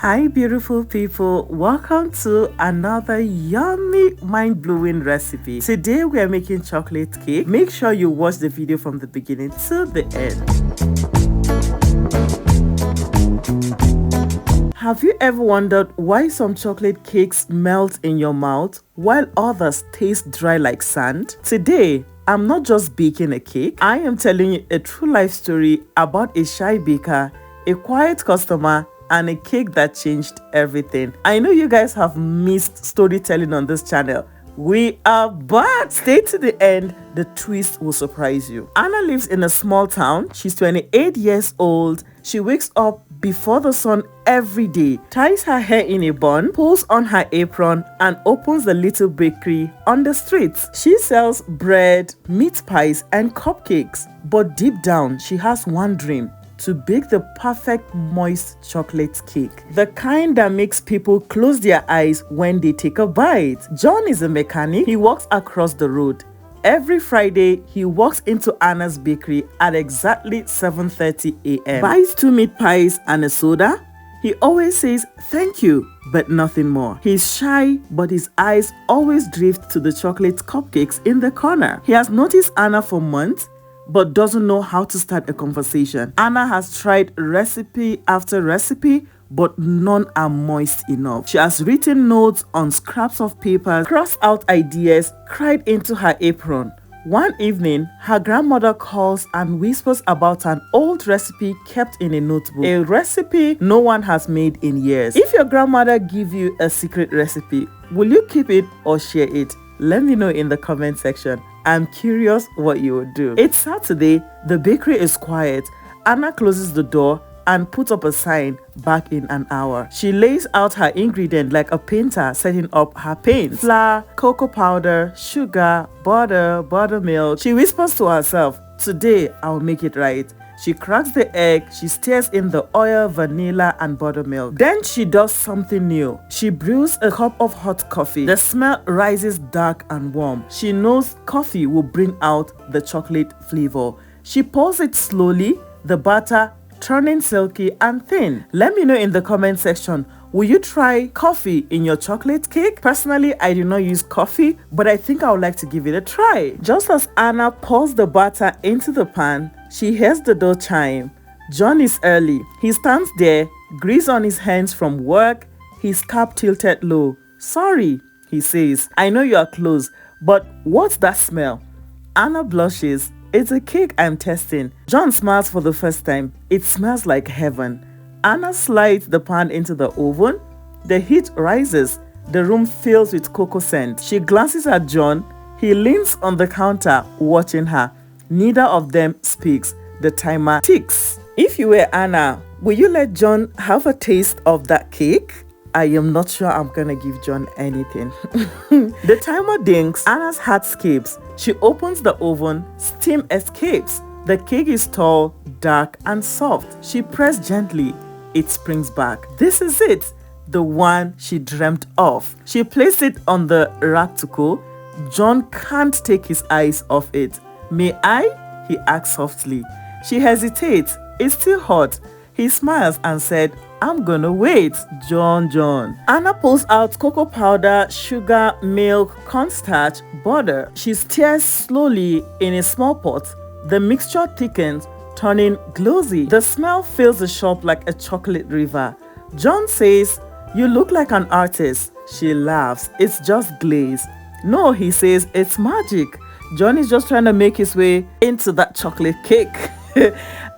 Hi beautiful people, welcome to another yummy mind-blowing recipe. Today we are making chocolate cake. Make sure you watch the video from the beginning to the end. Have you ever wondered why some chocolate cakes melt in your mouth while others taste dry like sand? Today, I'm not just baking a cake, I am telling you a true life story about a shy baker, a quiet customer, and a cake that changed everything. I know you guys have missed storytelling on this channel. We are back. Stay to the end. The twist will surprise you. Anna lives in a small town. She's 28 years old. She wakes up before the sun every day, ties her hair in a bun, pulls on her apron, and opens the little bakery on the streets. She sells bread, meat pies, and cupcakes. But deep down, she has one dream: to bake the perfect moist chocolate cake, the kind that makes people close their eyes when they take a bite. John is a mechanic. He works across the road. Every Friday, he walks into Anna's bakery at exactly 7:30 a.m. buys 2 meat pies and a soda. He always says thank you, but nothing more. He's shy, but his eyes always drift to the chocolate cupcakes in the corner. He has noticed Anna for months, but doesn't know how to start a conversation. Anna has tried recipe after recipe, but none are moist enough. She has written notes on scraps of paper, crossed out ideas, cried into her apron. One evening, her grandmother calls and whispers about an old recipe kept in a notebook, a recipe no one has made in years. If your grandmother gives you a secret recipe, will you keep it or share it? Let me know in the comment section. I'm curious what you would do. It's Saturday. The bakery is quiet. Anna closes the door and puts up a sign, back in an hour. She lays out her ingredient like a painter setting up her paints: flour, cocoa powder, sugar, butter, buttermilk. She whispers to herself, today I'll make it right. She cracks the egg, she stirs in the oil, vanilla, and buttermilk. Then she does something new. She brews a cup of hot coffee. The smell rises dark and warm. She knows coffee will bring out the chocolate flavor. She pours it slowly, the batter turning silky and thin. Let me know in the comment section, will you try coffee in your chocolate cake? Personally, I do not use coffee, but I think I would like to give it a try. Just as Anna pours the batter into the pan, she hears the door chime. John is early. He stands there, grease on his hands from work, his cap tilted low. Sorry, he says. I know you are close, but what's that smell? Anna blushes. It's a cake I'm testing. John smiles for the first time. It smells like heaven. Anna slides the pan into the oven. The heat rises. The room fills with cocoa scent. She glances at John. He leans on the counter, watching her. Neither of them speaks. The timer ticks. If you were Anna, will you let John have a taste of that cake? I am not sure I'm gonna give John anything. The timer dings. Anna's heart skips. She opens the oven. Steam escapes. The cake is tall, dark, and soft. She presses gently. It springs back. This is it, the one she dreamt of. She placed it on the rack to cool. John can't take his eyes off it. May I? He asks softly. She hesitates. It's still hot. He smiles and said, I'm gonna wait, John. Anna pulls out cocoa powder, sugar, milk, cornstarch, butter. She stirs slowly in a small pot. The mixture thickens, turning glossy. The smell fills the shop like a chocolate river. John says, you look like an artist. She laughs. It's just glaze. No, he says, it's magic. John is just trying to make his way into that chocolate cake.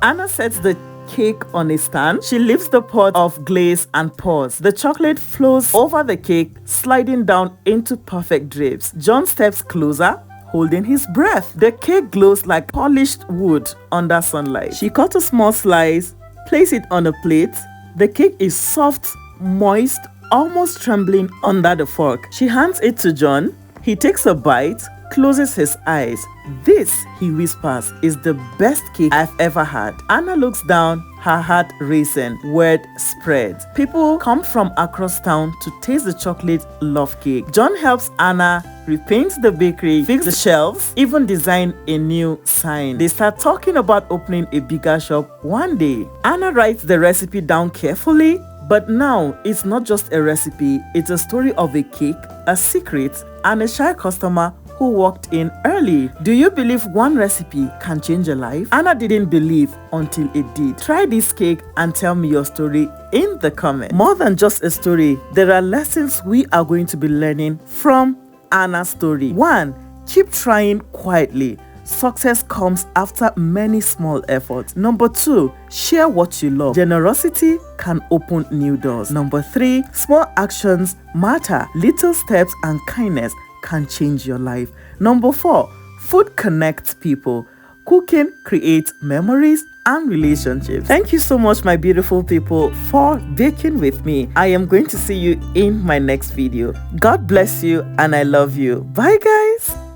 Anna sets the cake on a stand. She lifts the pot of glaze and pours. The chocolate flows over the cake, sliding down into perfect drips. John steps closer, holding his breath. The cake glows like polished wood under sunlight. She cut a small slice, place it on a plate. The cake is soft, moist, almost trembling under the fork. She hands it to John. He takes a bite, closes his eyes. This, he whispers, is the best cake I've ever had. Anna looks down, her heart racing. Word spreads. People come from across town to taste the chocolate love cake. John helps Anna repaint the bakery, fix the shelves, even design a new sign. They start talking about opening a bigger shop one day. Anna writes the recipe down carefully. But now, it's not just a recipe, it's a story of a cake, a secret, and a shy customer who walked in early. Do you believe one recipe can change your life? Anna didn't believe until it did. Try this cake and tell me your story in the comments. More than just a story, there are lessons we are going to be learning from Anna's story. 1. Keep trying quietly. Success comes after many small efforts. Number 2, share what you love. Generosity can open new doors. Number 3, small actions matter. Little steps and kindness can change your life. Number 4, food connects people. Cooking creates memories and relationships. Thank you so much, my beautiful people, for baking with me. I am going to see you in my next video. God bless you and I love you. Bye, guys.